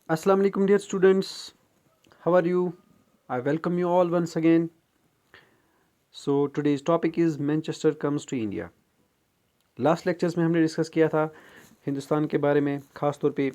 Assalamu alaikum, dear students. How are you? I welcome you all once again. So today's topic is Manchester comes to India. Last lectures में हमने discuss किया था हिंदुस्तान के बारे में, ख़ास तौर पे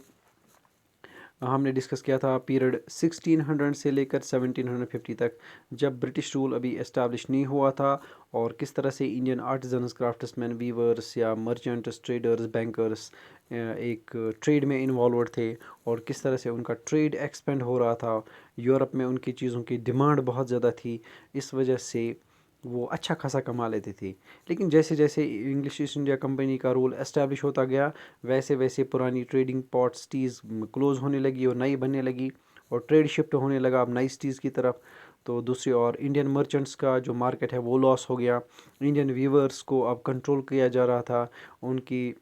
हमने डिस्कस किया था पीरियड 1600 से लेकर 1750 तक, जब ब्रिटिश रूल अभी इस्टेब्लिश नहीं हुआ था, और किस तरह से इंडियन आर्टिजन्स, क्राफ्ट्समैन, वीवर्स या मर्चेंट्स, ट्रेडर्स, बैंकर्स एक ट्रेड में इन्वॉल्व थे, और किस तरह से उनका ट्रेड एक्सपेंड हो रहा था। यूरोप में उनकी चीज़ों की डिमांड बहुत ज़्यादा थी, इस वजह से वो अच्छा खासा कमा लेते थे। लेकिन जैसे जैसे इंग्लिश ईस्ट इंडिया कंपनी का रूल एस्टेब्लिश होता गया, वैसे वैसे पुरानी ट्रेडिंग पॉट सिटीज़ क्लोज़ होने लगी और नई बनने लगी, और ट्रेड शिफ्ट होने लगा अब नई सिटीज़ की तरफ। तो दूसरी ओर इंडियन मर्चेंट्स का जो मार्केट है वो लॉस हो गया। इंडियन वीवर्स को अब कंट्रोल किया जा रहा था, उनकी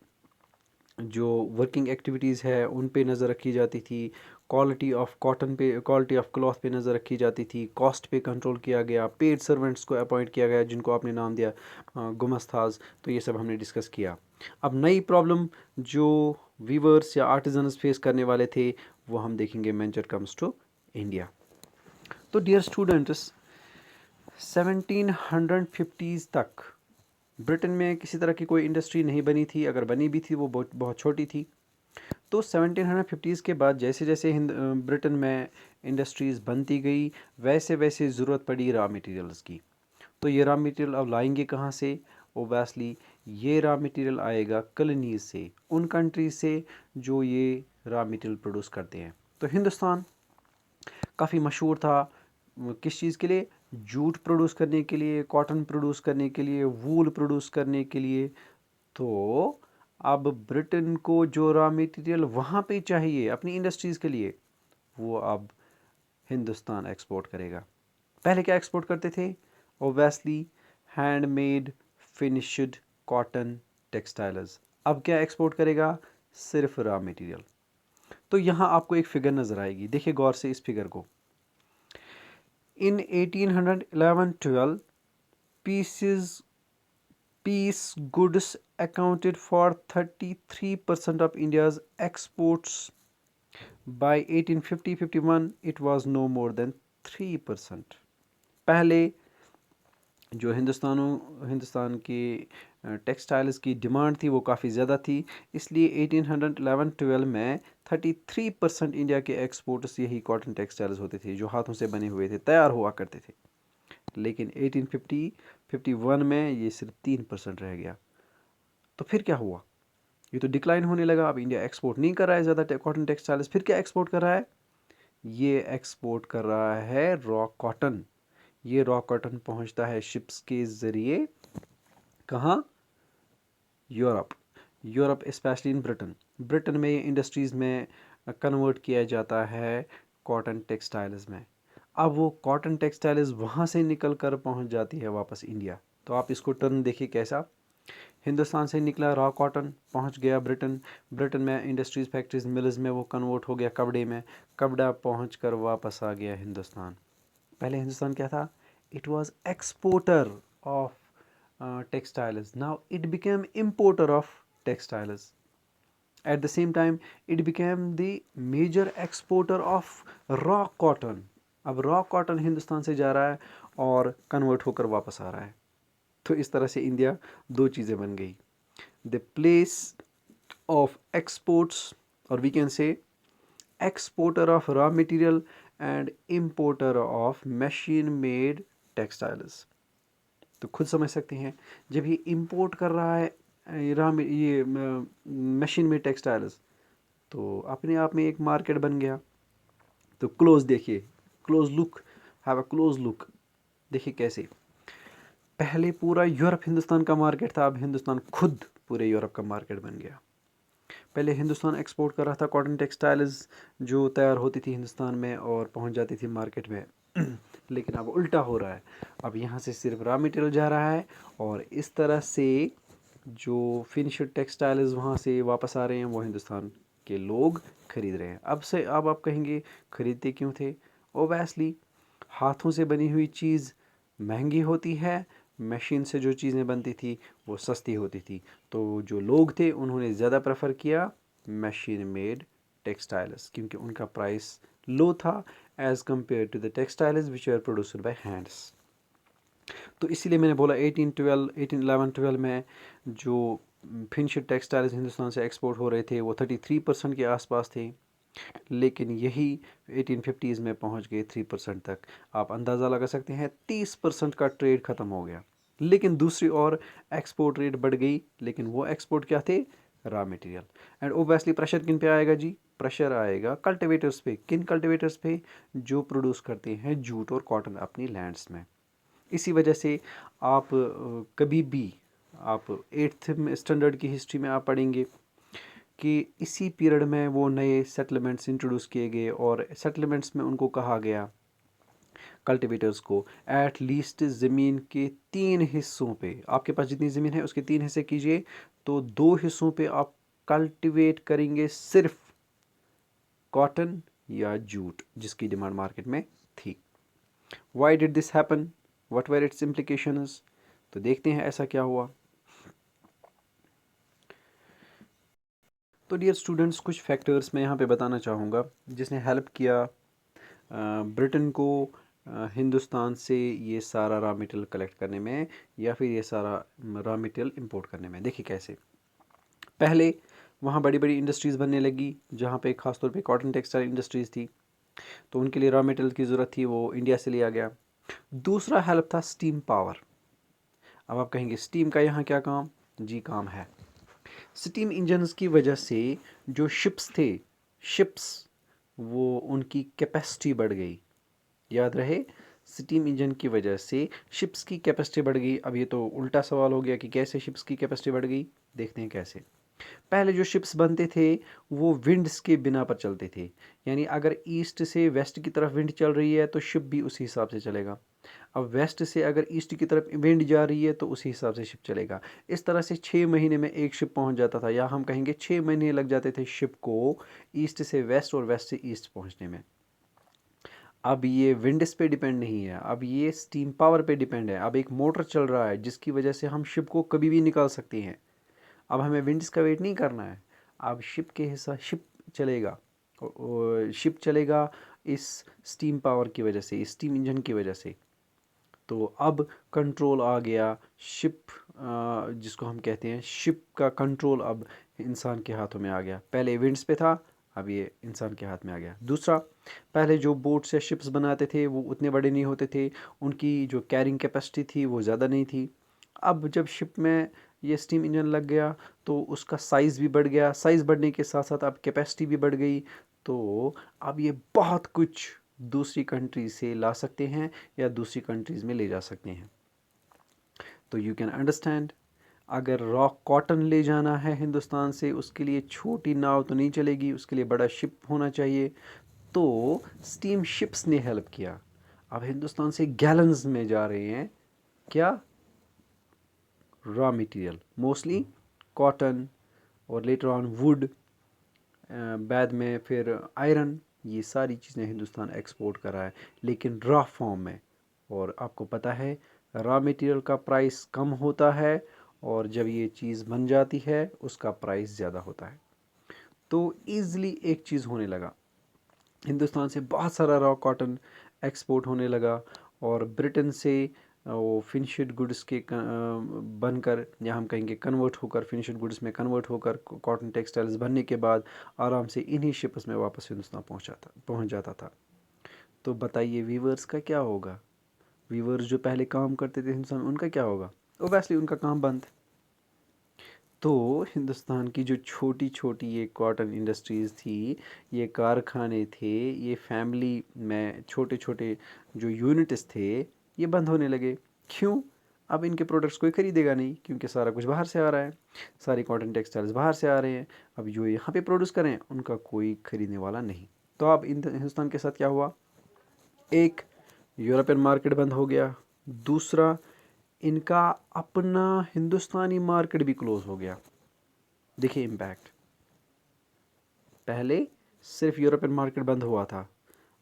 जो वर्किंग एक्टिविटीज़ है उन पे नज़र रखी जाती थी, क्वालिटी ऑफ कॉटन पे, क्वालिटी ऑफ क्लॉथ पे नज़र रखी जाती थी, कॉस्ट पे कंट्रोल किया गया, पेड सर्वेंट्स को अपॉइंट किया गया जिनको आपने नाम दिया गुमस्ताज। तो ये सब हमने डिस्कस किया। अब नई प्रॉब्लम जो वीवर्स या आर्टिजन्स फेस करने वाले थे वो हम देखेंगे मैनचेस्टर कम्स टू इंडिया। तो डियर स्टूडेंट्स, 1750s तक ब्रिटेन में किसी तरह की कोई इंडस्ट्री नहीं बनी थी, अगर बनी भी थी वो बहुत बहुत छोटी थी। तो 1750s के बाद जैसे जैसे ब्रिटेन में इंडस्ट्रीज़ बनती गई, वैसे वैसे ज़रूरत पड़ी रॉ मटेरियल्स की। तो ये रॉ मटेरियल अब लाएंगे कहाँ से? ओबेसली ये रॉ मटेरियल आएगा कॉलोनीज़ से, उन कंट्रीज से जो ये रॉ मटेरियल प्रोड्यूस करते हैं। तो हिंदुस्तान काफ़ी मशहूर था किस चीज़ के लिए? जूट प्रोड्यूस करने के लिए, कॉटन प्रोड्यूस करने के लिए, वूल प्रोड्यूस करने के लिए। तो अब ब्रिटेन को जो रॉ मटेरियल वहाँ पे चाहिए अपनी इंडस्ट्रीज़ के लिए, वो अब हिंदुस्तान एक्सपोर्ट करेगा। पहले क्या एक्सपोर्ट करते थे? ओबेसली हैंडमेड फिनिश्ड कॉटन टेक्सटाइल्स। अब क्या एक्सपोर्ट करेगा? सिर्फ रॉ मटेरियल। तो यहाँ आपको एक फिगर नज़र आएगी, देखिए गौर से इस फिगर को। इन 1811-12 pieces peace goods accounted for 33% of India's exports. By 1850-51 it was no more than 3%. पहले जो हिंदुस्तान की टेक्सटाइल्स की डिमांड थी वो काफ़ी ज़्यादा थी, इसलिए 1811-12 में 33% इंडिया के एक्सपोर्ट्स यही कॉटन टेक्सटाइल्स होते थे जो हाथों से बने हुए थे, तैयार हुआ करते थे। लेकिन 1850-51 में ये सिर्फ 3% रह गया। तो फिर क्या हुआ? ये तो डिक्लाइन होने लगा। अब इंडिया एक्सपोर्ट नहीं कर रहा है ज़्यादा कॉटन टेक्सटाइल्स, फिर क्या एक्सपोर्ट कर रहा है? ये एक्सपोर्ट कर रहा है रॉ कॉटन। ये रॉ कॉटन पहुंचता है शिप्स के ज़रिए कहाँ? Europe. Europe specially in Britain. Britain में इंडस्ट्रीज़ में कन्वर्ट किया जाता है कॉटन टेक्सटाइल्स में। अब वो कॉटन टेक्सटाइल्स वहाँ से निकल कर पहुँच जाती है वापस इंडिया। तो आप इसको टर्न देखिए कैसा। हिंदुस्तान से निकला रॉ कॉटन, पहुंच गया ब्रिटेन। ब्रिटेन में इंडस्ट्रीज़, फैक्ट्रीज, मिल्स में वो कन्वर्ट हो गया कपड़े में। कपड़ा पहुंच कर वापस आ गया हिंदुस्तान। पहले हिंदुस्तान क्या था? It was exporter of textiles. Now it became importer of textiles. At the same time, it became the major exporter of raw cotton. अब रॉ कॉटन हिंदुस्तान से जा रहा है और कन्वर्ट होकर वापस आ रहा है। तो इस तरह से इंडिया दो चीज़ें बन गई, द प्लेस ऑफ एक्सपोर्ट्स, और we can say exporter of raw material and importer of machine made textiles. तो खुद समझ सकते हैं, जब ये इंपोर्ट कर रहा है ये मशीन मेड टेक्सटाइल्स, तो अपने आप में एक मार्केट बन गया। तो क्लोज देखिए, close look, have a close look. देखिए कैसे पहले पूरा यूरोप हिंदुस्तान का मार्केट था, अब हिंदुस्तान खुद पूरे यूरोप का मार्केट बन गया। पहले हिंदुस्तान एक्सपोर्ट कर रहा था कॉटन टेक्सटाइल्स जो तैयार होती थी हिंदुस्तान में और पहुंच जाती थी मार्केट में। लेकिन अब उल्टा हो रहा है, अब यहाँ से सिर्फ रॉ मटेरियल जा रहा है, और इस तरह से जो फिनिश्ड टेक्सटाइल्स वहाँ से वापस आ रहे हैं वो हिंदुस्तान के लोग खरीद रहे हैं। अब आप कहेंगे खरीदते क्यों थे? ओबेसली हाथों से बनी हुई चीज़ महंगी होती है, मशीन से जो चीज़ें बनती थी वो सस्ती होती थी। तो जो लोग थे उन्होंने ज़्यादा प्रेफर किया मशीन मेड टेक्सटाइल्स, क्योंकि उनका प्राइस लो था as compare to the textiles which are produced by hands. तो इसीलिए मैंने बोला 1811-12 में जो फिनिश्ड टेक्सटाइल्स हिंदुस्तान से एक्सपोर्ट हो रहे थे वो 33% के आसपास थे, लेकिन यही 1850s में पहुंच गए 3% तक। आप अंदाज़ा लगा सकते हैं 30% का ट्रेड ख़त्म हो गया। लेकिन दूसरी ओर एक्सपोर्ट रेट बढ़ गई, लेकिन वो एक्सपोर्ट क्या थे? Raw material. And obviously pressure किन पे आएगा जी? प्रेशर आएगा कल्टिवेटर्स पे। किन कल्टिवेटर्स पे? जो प्रोड्यूस करते हैं जूट और कॉटन अपनी लैंड्स में। इसी वजह से आप कभी भी आप 8th स्टैंडर्ड की हिस्ट्री में आप पढ़ेंगे कि इसी पीरियड में वो नए सेटलमेंट्स इंट्रोड्यूस किए गए, और सेटलमेंट्स में उनको कहा गया कल्टिवेटर्स को एट लीस्ट ज़मीन के 3 हिस्सों पे, आपके पास जितनी ज़मीन है उसके 3 हिस्से कीजिए, तो 2 हिस्सों पे आप कल्टिवेट करेंगे सिर्फ कॉटन या जूट, जिसकी डिमांड मार्केट में थी। Why did this happen? What were it's implications? तो देखते हैं ऐसा क्या हुआ। तो डियर स्टूडेंट्स, कुछ फैक्टर्स मैं यहाँ पे बताना चाहूँगा जिसने हेल्प किया ब्रिटेन को हिंदुस्तान से ये सारा रॉ मटेरियल कलेक्ट करने में, या फिर ये सारा रॉ मटेरियल इंपोर्ट करने में। देखिए कैसे। पहले वहाँ बड़ी बड़ी इंडस्ट्रीज़ बनने लगी, जहाँ पे ख़ासतौर पे कॉटन टेक्सटाइल इंडस्ट्रीज़ थी, तो उनके लिए रॉ मटेरियल की ज़रूरत थी, वो इंडिया से लिया गया। दूसरा हेल्प था स्टीम पावर। अब आप कहेंगे स्टीम का यहाँ क्या काम? जी काम है। स्टीम इंजन्स की वजह से जो शिप्स थे, शिप्स वो उनकी कैपेसिटी बढ़ गई। याद रहे, स्टीम इंजन की वजह से शिप्स की कैपेसिटी बढ़ गई। अब ये तो उल्टा सवाल हो गया कि कैसे शिप्स की कैपेसिटी बढ़ गई। देखते हैं कैसे। पहले जो शिप्स बनते थे वो विंड्स के बिना पर चलते थे, यानी अगर ईस्ट से वेस्ट की तरफ विंड चल रही है तो शिप भी उसी हिसाब से चलेगा। अब वेस्ट से अगर ईस्ट की तरफ विंड जा रही है तो उसी हिसाब से शिप चलेगा। इस तरह से 6 महीने में एक शिप पहुंच जाता था, या हम कहेंगे 6 महीने लग जाते थे शिप को ईस्ट से वेस्ट और वेस्ट से ईस्ट पहुंचने में। अब ये विंड्स पे डिपेंड नहीं है, अब ये स्टीम पावर पे डिपेंड है। अब एक मोटर चल रहा है जिसकी वजह से हम शिप को कभी भी निकाल सकते हैं। अब हमें विंड्स का वेट नहीं करना है। अब शिप के हिस्सा शिप चलेगा, शिप चलेगा इस स्टीम पावर की वजह से, इस स्टीम इंजन की वजह से। तो अब कंट्रोल आ गया शिप, जिसको हम कहते हैं शिप का कंट्रोल अब इंसान के हाथों में आ गया। पहले विंड्स पे था, अब ये इंसान के हाथ में आ गया। दूसरा, पहले जो बोट्स या शिप्स बनाते थे वो उतने बड़े नहीं होते थे, उनकी जो कैरिंग कैपेसिटी थी वो ज़्यादा नहीं थी। अब जब शिप में ये स्टीम इंजन लग गया तो उसका साइज़ भी बढ़ गया। साइज़ बढ़ने के साथ साथ अब कैपेसिटी भी बढ़ गई। तो अब ये बहुत कुछ दूसरी कंट्री से ला सकते हैं या दूसरी कंट्रीज़ में ले जा सकते हैं। तो यू कैन अंडरस्टैंड, अगर रॉ कॉटन ले जाना है हिंदुस्तान से, उसके लिए छोटी नाव तो नहीं चलेगी, उसके लिए बड़ा शिप होना चाहिए। तो स्टीम शिप्स ने हेल्प किया। अब हिंदुस्तान से गैलन्स में जा रहे हैं क्या? रॉ मटेरियल, मोस्टली कॉटन और लेटर ऑन वुड, बाद में फिर आयरन। ये सारी चीज़ें हिंदुस्तान एक्सपोर्ट कर रहा है, लेकिन रॉ फॉर्म में। और आपको पता है रॉ मटेरियल का प्राइस कम होता है, और जब ये चीज़ बन जाती है उसका प्राइस ज़्यादा होता है। तो ईज़िली एक चीज़ होने लगा, हिंदुस्तान से बहुत सारा रॉ कॉटन एक्सपोर्ट होने लगा, और ब्रिटेन से वो फिनिश्ड गुड्स के बनकर, या हम कहेंगे कन्वर्ट होकर, फिनिश्ड गुड्स में कन्वर्ट होकर कॉटन टेक्सटाइल्स बनने के बाद आराम से इन्हीं शिप्स में वापस हिंदुस्तान पहुंच जाता था। तो बताइए वीवर्स का क्या होगा? वीवर्स जो पहले काम करते थे हिंदुस्तान में, उनका क्या होगा? ओबियसली उनका काम बंद। तो हिंदुस्तान की जो छोटी छोटी ये कॉटन इंडस्ट्रीज़ थी, ये कारखाने थे, ये फैमिली में छोटे छोटे जो यूनिट्स थे, ये बंद होने लगे। क्यों? अब इनके प्रोडक्ट्स कोई ख़रीदेगा नहीं, क्योंकि सारा कुछ बाहर से आ रहा है, सारी कॉटन टेक्सटाइल्स बाहर से आ रहे हैं। अब जो यहाँ पे प्रोड्यूस करें उनका कोई ख़रीदने वाला नहीं। तो अब हिंदुस्तान के साथ क्या हुआ? एक, यूरोपियन मार्केट बंद हो गया। दूसरा, इनका अपना हिंदुस्तानी मार्केट भी क्लोज हो गया। देखिए इम्पैक्ट, पहले सिर्फ यूरोपियन मार्केट बंद हुआ था,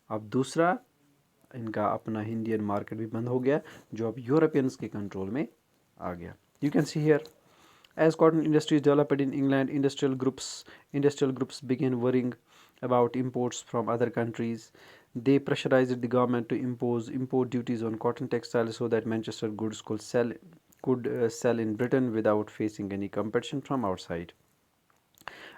अब दूसरा इनका अपना इंडियन मार्केट भी बंद हो गया, जो अब यूरोपियंस के कंट्रोल में आ गया। You can see here, as cotton industries developed in England, industrial groups began worrying about imports from other countries. They pressurized the government to impose import duties on cotton textiles so that Manchester goods could sell in Britain without facing any competition from outside.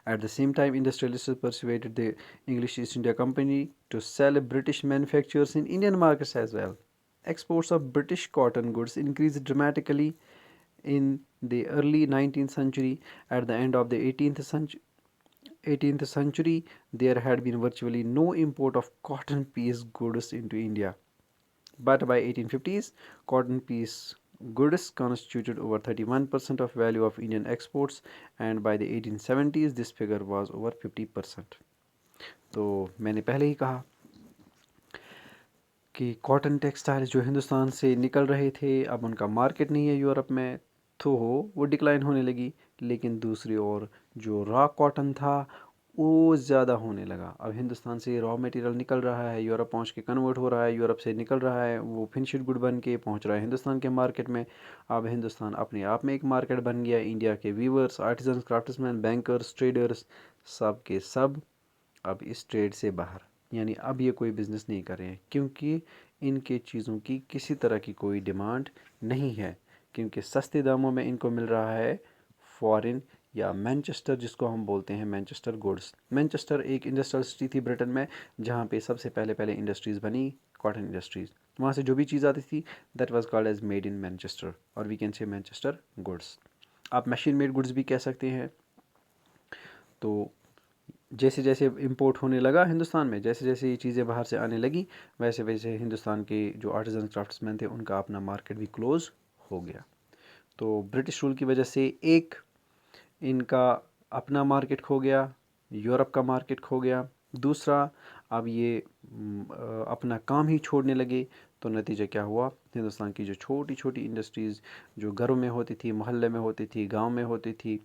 At the same time, industrialists persuaded the English East India Company to sell British manufactures in Indian markets as well. Exports of British cotton goods increased dramatically in the early 19th century. At the end of the 18th century, there had been virtually no import of cotton piece goods into India. But by 1850s, cotton piece goods constituted over 31% of value of Indian exports, and by the 1870s this figure was over 50%. तो मैंने पहले ही कहा कि cotton textiles जो हिंदुस्तान से निकल रहे थे, अब उनका मार्केट नहीं है यूरोप में, तो वो डिक्लाइन होने लगी। लेकिन दूसरी ओर जो रॉ कॉटन था वो ज़्यादा होने लगा। अब हिंदुस्तान से रॉ मटेरियल निकल रहा है, यूरोप पहुंच के कन्वर्ट हो रहा है, यूरोप से निकल रहा है, वो फिनिश्ड गुड बन के पहुंच रहा है हिंदुस्तान के मार्केट में। अब हिंदुस्तान अपने आप में एक मार्केट बन गया। इंडिया के weavers, artisans, craftsman, bankers, traders, सब के सब अब इस ट्रेड से बाहर, यानी अब ये कोई बिज़नेस नहीं कर रहे हैं, क्योंकि इनके चीज़ों की किसी तरह की कोई डिमांड नहीं है, क्योंकि सस्ते दामों में इनको मिल रहा है फॉरेन या मैनचेस्टर, जिसको हम बोलते हैं मैनचेस्टर गुड्स। मैनचेस्टर एक इंडस्ट्रियल सिटी थी ब्रिटेन में, जहाँ पे सबसे पहले पहले इंडस्ट्रीज़ बनी, कॉटन इंडस्ट्रीज़। वहाँ से जो भी चीज़ आती थी that was called as made in Manchester, और we can say Manchester goods. आप मशीन मेड गुड्स भी कह सकते हैं। तो जैसे जैसे इंपोर्ट होने लगा हिंदुस्तान में, जैसे जैसे ये चीज़ें बाहर से आने लगी, वैसे वैसे हिंदुस्तान के जो आर्टिजन क्राफ्ट्समैन थे उनका अपना मार्केट भी क्लोज़ हो गया। तो ब्रिटिश रूल की वजह से एक इनका अपना मार्केट खो गया, यूरोप का मार्केट खो गया। दूसरा, अब ये अपना काम ही छोड़ने लगे, तो नतीजा क्या हुआ? हिंदुस्तान की जो छोटी छोटी इंडस्ट्रीज़ जो घरों में होती थी, मोहल्ले में होती थी, गांव में होती थी,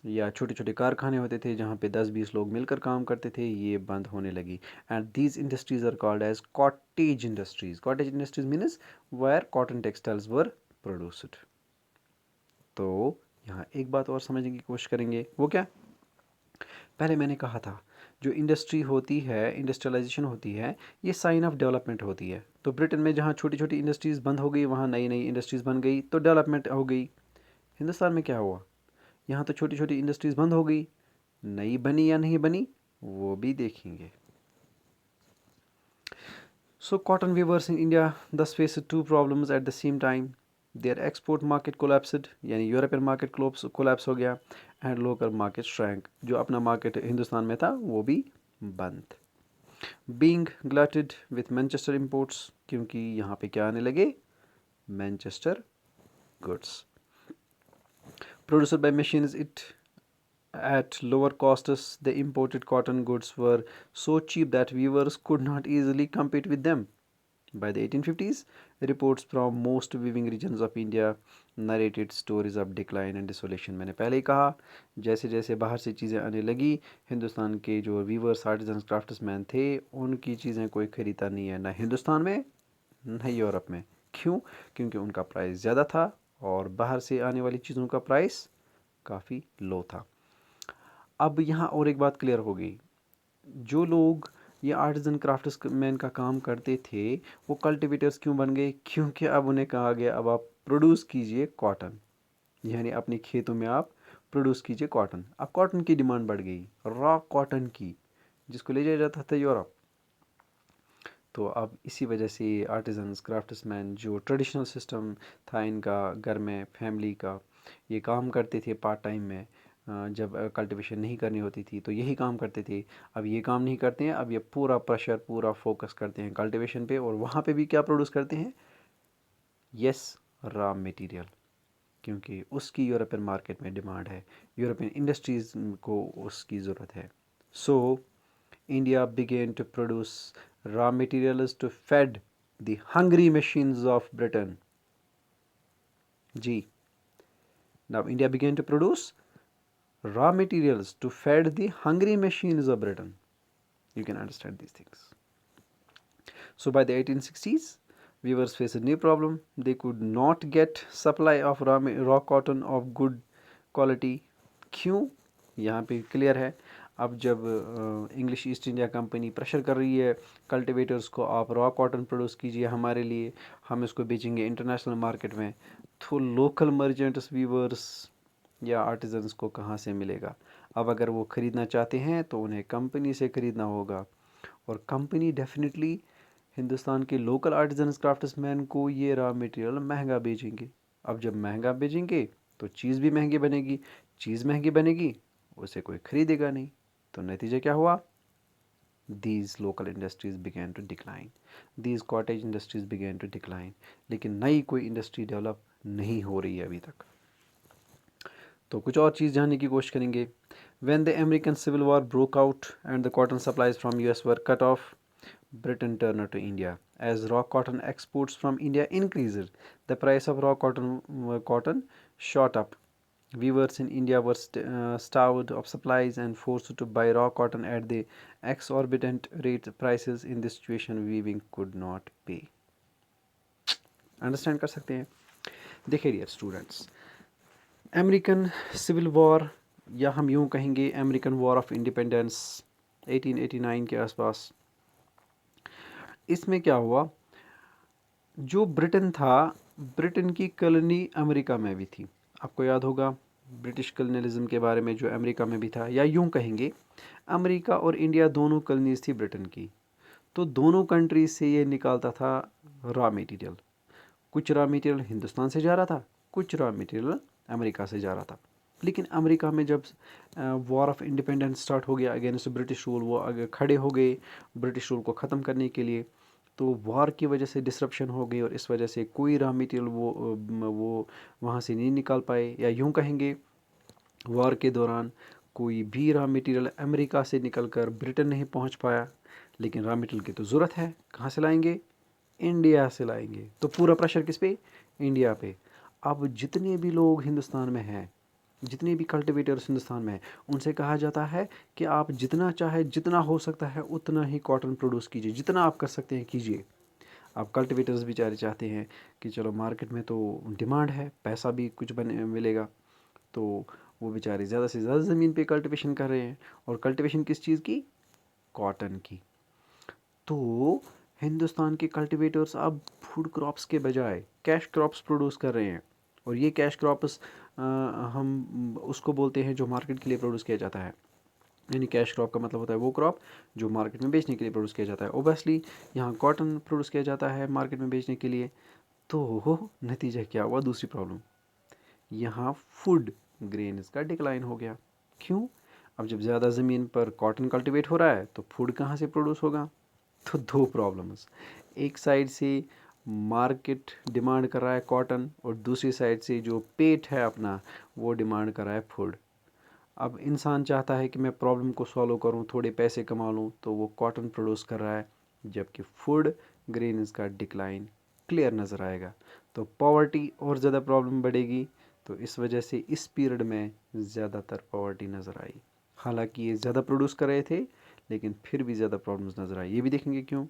या छोटे छोटे कारखाने होते थे जहाँ पे 10-20 लोग मिलकर काम करते थे, ये बंद होने लगी। And these industries are called as cottage industries. Cottage industries means where cotton textiles were produced. तो यहाँ एक बात और समझने की कोशिश करेंगे, वो क्या? पहले मैंने कहा था जो इंडस्ट्री होती है, इंडस्ट्रियलाइजेशन होती है, ये साइन ऑफ डेवलपमेंट होती है। तो ब्रिटेन में जहाँ छोटी छोटी इंडस्ट्रीज़ बंद हो गई, वहाँ नई नई इंडस्ट्रीज़ बन गई, तो डेवलपमेंट हो गई। हिंदुस्तान में क्या हुआ? यहाँ तो छोटी छोटी इंडस्ट्रीज़ बंद हो गई, नई बनी या नहीं बनी वो भी देखेंगे। So cotton viewers in India thus faced two problems at the same time. Their export market collapsed, यानी यूरोपियन मार्केट कोलैप्स हो गया, एंड लोकल मार्केट श्रैंक, जो अपना मार्केट हिंदुस्तान में था वो भी बंद। बीइंग ग्लटेड विथ मैनचेस्टर इंपोर्ट्स, क्योंकि यहाँ पे क्या आने लगे? Manchester goods produced by machines it at lower costs. The imported cotton goods were so cheap that weavers could not easily compete with them. By the 1850s, reports from most weaving regions of India narrated stories of decline and desolation. मैंने पहले ही कहा, जैसे जैसे बाहर से चीज़ें आने लगी, हिंदुस्तान के जो वीवर्स, आर्टिजन, क्राफ्ट्समैन थे, उनकी चीज़ें कोई ख़रीदता नहीं है, ना हिंदुस्तान में ना यूरोप में। क्यों? क्योंकि उनका प्राइस ज़्यादा था और बाहर से आने वाली चीज़ों का प्राइस काफ़ी लो था। अब यहाँ और एक बात क्लियर हो गई, जो लोग ये आर्टिजन क्राफ्ट्समैन का काम करते थे वो कल्टिवेटर्स क्यों बन गए? क्योंकि अब उन्हें कहा गया अब आप प्रोड्यूस कीजिए कॉटन, यानी अपने खेतों में आप प्रोड्यूस कीजिए कॉटन। अब कॉटन की डिमांड बढ़ गई, रॉ कॉटन की, जिसको ले जाया जाता था यूरोप। तो अब इसी वजह से आर्टिजन्स क्राफ्ट्समैन, जो ट्रेडिशनल सिस्टम था इनका घर में फैमिली का, ये काम करते थे पार्ट टाइम में, जब कल्टीवेशन नहीं करनी होती थी तो यही काम करते थे। अब ये काम नहीं करते हैं, अब ये पूरा प्रेशर, पूरा फोकस करते हैं कल्टीवेशन पे, और वहाँ पे भी क्या प्रोड्यूस करते हैं? यस, रॉ मटेरियल, क्योंकि उसकी यूरोपियन मार्केट में डिमांड है, यूरोपियन इंडस्ट्रीज़ को उसकी ज़रूरत है। सो India began to produce raw materials to feed the hungry machines of Britain. G. Now India began to produce raw materials to feed the hungry machines of Britain. You can understand these things. So by the 1860s, weavers faced a new problem. They could not get supply of raw cotton of good quality. क्यों? यहाँ पे clear है, अब जब English east India company pressure कर रही है cultivators को, आप रॉ कॉटन प्रोड्यूस कीजिए हमारे लिए, हम इसको बेचेंगे इंटरनेशनल मार्केट में, तो लोकल मर्चेंट्स, वीवर्स या आर्टिजन्स को कहाँ से मिलेगा? अब अगर वो ख़रीदना चाहते हैं तो उन्हें कंपनी से ख़रीदना होगा, और कंपनी डेफिनेटली हिंदुस्तान के लोकल आर्टिजन्स क्राफ्ट्समैन को ये रॉ मटेरियल महंगा बेचेंगे। अब जब महंगा बेचेंगे तो चीज़ भी महंगी बनेगी, चीज़ महंगी बनेगी, उसे कोई ख़रीदेगा नहीं, तो नतीजा क्या हुआ? These local industries began to decline, these cottage industries began to decline, लेकिन नई कोई इंडस्ट्री डेवलप नहीं हो रही है अभी तक। तो कुछ और चीज़ जानने की कोशिश करेंगे। When the American Civil War broke out and the cotton supplies from US were cut off, Britain turned to India. As raw cotton exports from India increased, the price of raw cotton shot up. Weavers in India were starved of supplies and forced to buy raw cotton at the exorbitant rate prices. In this situation, weaving could not pay. Understand कर सकते हैं? देखिए dear students, American civil war, या हम यूँ कहेंगे American war of independence 1889 के आसपास, इसमें क्या हुआ? जो ब्रिटेन था, ब्रिटेन की कॉलोनी अमेरिका में भी थी। आपको याद होगा ब्रिटिश कॉलोनियलिज्म के बारे में, जो अमेरिका में भी था, या यूँ कहेंगे अमेरिका और इंडिया दोनों कॉलोनीज थी ब्रिटेन की। तो दोनों कंट्रीज से ये निकालता था रॉ मटेरियल। कुछ रॉ मटेरियल हिंदुस्तान से जा रहा था, कुछ रॉ मटेरियल अमेरिका से जा रहा था। लेकिन अमेरिका में जब वॉर ऑफ इंडिपेंडेंस स्टार्ट हो गया अगेंस्ट ब्रिटिश रूल, वो आगे खड़े हो गए ब्रिटिश रूल को ख़त्म करने के लिए, तो वॉर की वजह से डिसरप्शन हो गई और इस वजह से कोई रॉ मटेरियल वो वहाँ से नहीं निकाल पाए, या यूँ कहेंगे वॉर के दौरान कोई भी रॉ मटेरियल अमेरिका से निकल कर ब्रिटेन नहीं पहुँच पाया। लेकिन रॉ मटेरियल की तो ज़रूरत है, कहाँ से लाएंगे? इंडिया से लाएंगे। तो पूरा प्रेशर किस पे? इंडिया पे। अब जितने भी लोग हिंदुस्तान में हैं, जितने भी कल्टिवेटर्स हिंदुस्तान में हैं, उनसे कहा जाता है कि आप जितना चाहे, जितना हो सकता है उतना ही कॉटन प्रोड्यूस कीजिए, जितना आप कर सकते हैं कीजिए। अब कल्टिवेटर्स बेचारे चाहते हैं कि चलो मार्केट में तो डिमांड है, पैसा भी कुछ बने मिलेगा, तो वो बेचारे ज़्यादा से ज़्यादा ज़मीन पे कल्टिवेशन कर रहे हैं। और कल्टिवेशन किस चीज़ की? कॉटन की। तो हिंदुस्तान के कल्टिवेटर्स अब फूड क्रॉप्स के बजाय कैश क्रॉप्स प्रोड्यूस कर रहे हैं, और ये कैश क्रॉप्स हम उसको बोलते हैं जो मार्केट के लिए प्रोड्यूस किया जाता है। यानी कैश क्रॉप का मतलब होता है वो क्रॉप जो मार्केट में बेचने के लिए प्रोड्यूस किया जाता है। ओबियसली यहाँ कॉटन प्रोड्यूस किया जाता है मार्केट में बेचने के लिए। तो नतीजा क्या हुआ? दूसरी प्रॉब्लम, यहाँ फूड ग्रेन्स का डिक्लाइन हो गया। क्यों? अब जब ज़्यादा ज़मीन पर कॉटन कल्टिवेट हो रहा है तो फूड कहाँ से प्रोड्यूस होगा? तो दो प्रॉब्लम्स, एक साइड से मार्केट डिमांड कर रहा है कॉटन, और दूसरी साइड से जो पेट है अपना वो डिमांड कर रहा है फूड। अब इंसान चाहता है कि मैं प्रॉब्लम को सॉल्व करूं, थोड़े पैसे कमा लूं, तो वो कॉटन प्रोड्यूस कर रहा है, जबकि फूड ग्रेन्स का डिक्लाइन क्लियर नज़र आएगा। तो पॉवर्टी और ज़्यादा प्रॉब्लम बढ़ेगी। तो इस वजह से इस पीरियड में ज़्यादातर पॉवर्टी नज़र आई। हालांकि ये ज़्यादा प्रोड्यूस कर रहे थे लेकिन फिर भी ज़्यादा प्रॉब्लम्स नज़र आई। ये भी देखेंगे क्यों।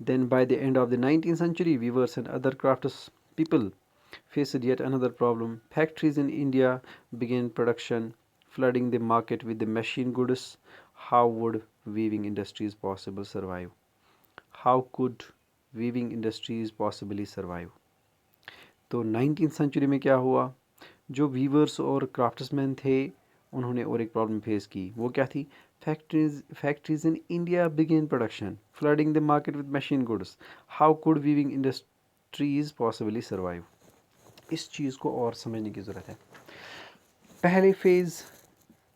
Then by the end of the 19th century, weavers and other crafts people faced yet another problem. Factories in India began production, flooding the market with the machine goods. How would weaving industries possibly survive? How could weaving industries possibly survive? तो 19th century में क्या हुआ? जो viewers और craftsman थे उन्होंने और एक प्रॉब्लम फेस की। वो क्या थी? Factories in India began production, flooding the market with machine goods. How could weaving industries possibly survive? इस चीज़ को और समझने की ज़रूरत है। पहले फेज़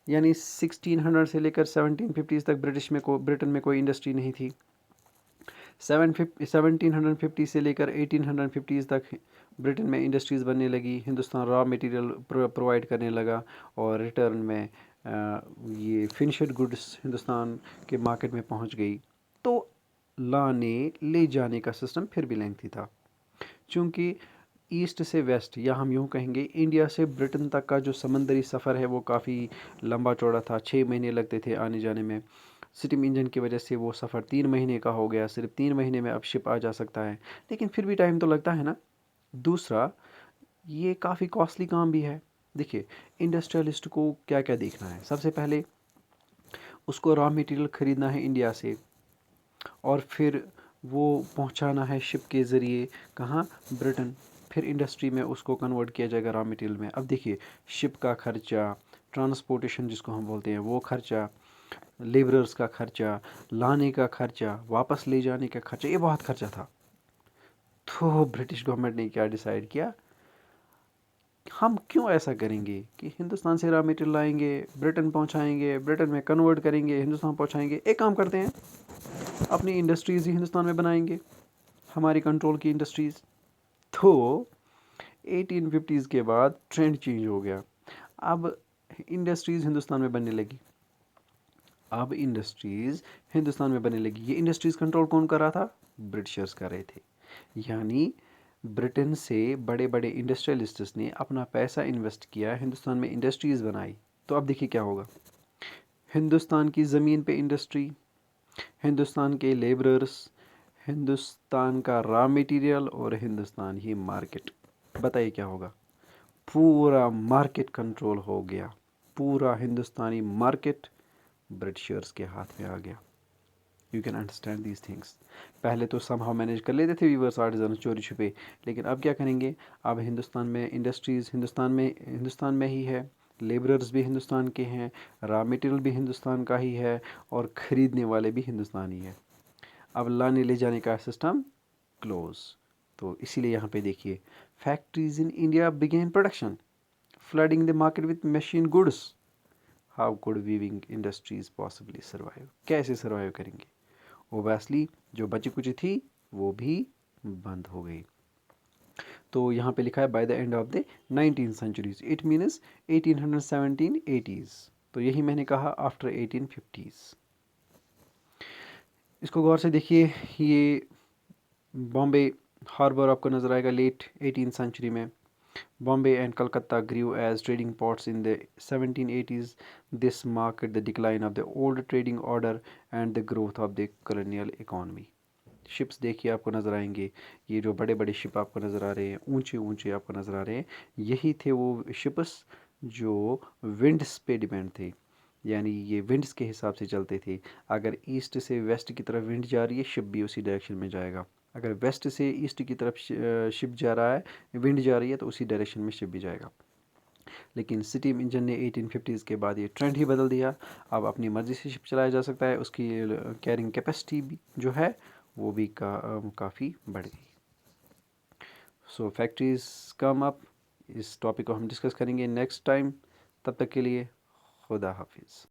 यानी 1600 से लेकर 1750 तक ब्रिटेन में कोई इंडस्ट्री नहीं थी। 1750 से लेकर 1850 तक ब्रिटेन में इंडस्ट्रीज़ बनने लगी, हिंदुस्तान रॉ मटेरियल प्रोवाइड करने लगा, और रिटर्न में ये फिनिश्ड गुड्स हिंदुस्तान के मार्केट में पहुंच गई। तो लाने ले जाने का सिस्टम फिर भी लेंथी था, क्योंकि ईस्ट से वेस्ट, या हम यूँ कहेंगे इंडिया से ब्रिटेन तक का जो समंदरी सफ़र है वो काफ़ी लंबा चौड़ा था। 6 महीने लगते थे आने जाने में। स्टीम इंजन की वजह से वो सफ़र 3 महीने का हो गया। सिर्फ 3 महीने में अब शिप आ जा सकता है, लेकिन फिर भी टाइम तो लगता है ना। दूसरा, ये काफ़ी कॉस्टली काम भी है। देखिए इंडस्ट्रियलिस्ट को क्या क्या देखना है। सबसे पहले उसको रॉ मटेरियल ख़रीदना है इंडिया से और फिर वो पहुंचाना है शिप के ज़रिए कहाँ, ब्रिटेन। फिर इंडस्ट्री में उसको कन्वर्ट किया जाएगा रॉ मटेरियल में। अब देखिए, शिप का खर्चा, ट्रांसपोर्टेशन जिसको हम बोलते हैं वो खर्चा, लेबरर्स का खर्चा, लाने का खर्चा, वापस ले जाने का खर्चा, ये बहुत खर्चा था। तो ब्रिटिश गवर्नमेंट ने क्या डिसाइड किया, हम क्यों ऐसा करेंगे कि हिंदुस्तान से रॉ मटेरियल लाएंगे, ब्रिटेन पहुंचाएंगे, ब्रिटेन में कन्वर्ट करेंगे, हिंदुस्तान पहुंचाएंगे। एक काम करते हैं, अपनी इंडस्ट्रीज़ ही हिंदुस्तान में बनाएंगे, हमारी कंट्रोल की इंडस्ट्रीज़। तो 1850s के बाद ट्रेंड चेंज हो गया। अब इंडस्ट्रीज़ हिंदुस्तान में बनने लगी। अब इंडस्ट्रीज़ हिंदुस्तान में बनने लगी। ये इंडस्ट्रीज़ कंट्रोल कौन कर रहा था, ब्रिटिशर्स कर रहे थे। यानी ब्रिटेन से बड़े बड़े इंडस्ट्रियलिस्ट्स ने अपना पैसा इन्वेस्ट किया, हिंदुस्तान में इंडस्ट्रीज़ बनाई। तो अब देखिए क्या होगा, हिंदुस्तान की ज़मीन पे इंडस्ट्री, हिंदुस्तान के लेबरर्स, हिंदुस्तान का रॉ मटेरियल और हिंदुस्तान ही मार्केट। बताइए क्या होगा, पूरा मार्केट कंट्रोल हो गया। पूरा हिंदुस्तानी मार्केट ब्रिटिशर्स के हाथ में आ गया। You can understand these things. पहले तो समहाउ मैनेज कर लेते थे वीवर्स आर्टिजन चोरी छुपे, लेकिन अब क्या करेंगे, अब हिंदुस्तान में इंडस्ट्रीज़ हिंदुस्तान में ही है, लेबरर्स भी हिंदुस्तान के हैं, रॉ मटेरियल भी हिंदुस्तान का ही है और ख़रीदने वाले भी हिंदुस्तानी है। अब लाने ले जाने का सिस्टम क्लोज। तो इसीलिए यहाँ पे देखिए, factories in India began production, flooding the market with machine goods. How could weaving industries possibly survive, कैसे सर्वाइव करेंगे। ओबेसली जो बची कुची थी वो भी बंद हो गई। तो यहाँ पे लिखा है by the end of the 19th centuries, it means 1817 80s। तो यही मैंने कहा आफ्टर 1850s। इसको गौर से देखिए, ये बॉम्बे हार्बर आपको नज़र आएगा लेट 18th सेंचुरी में। Bombay and Calcutta grew as trading ports in the 1780s. This marked the decline of the old trading order and the growth of the colonial economy. Ships देखिए आपको नज़र आएंगे, ये जो बड़े बड़े शिप आपको नज़र आ रहे हैं, ऊंचे ऊंचे आपको नज़र आ रहे हैं, यही थे वो शिप्स जो विंड्स पे डिपेंड थे। यानी ये विंड्स के हिसाब से चलते थे। अगर ईस्ट से वेस्ट की तरफ विंड जा रही है, शिप भी उसी डायरेक्शन में जाएगा। अगर वेस्ट से ईस्ट की तरफ शिप जा रहा है, विंड जा रही है, तो उसी डायरेक्शन में शिप भी जाएगा। लेकिन स्टीम इंजन ने 1850s के बाद ये ट्रेंड ही बदल दिया। अब अपनी मर्ज़ी से शिप चलाया जा सकता है, उसकी कैरिंग कैपेसिटी भी जो है वो भी काफ़ी बढ़ गई। सो फैक्ट्रीज कम अप, इस टॉपिक को हम डिस्कस करेंगे नेक्स्ट टाइम। तब तक के लिए खुदा हाफिज़।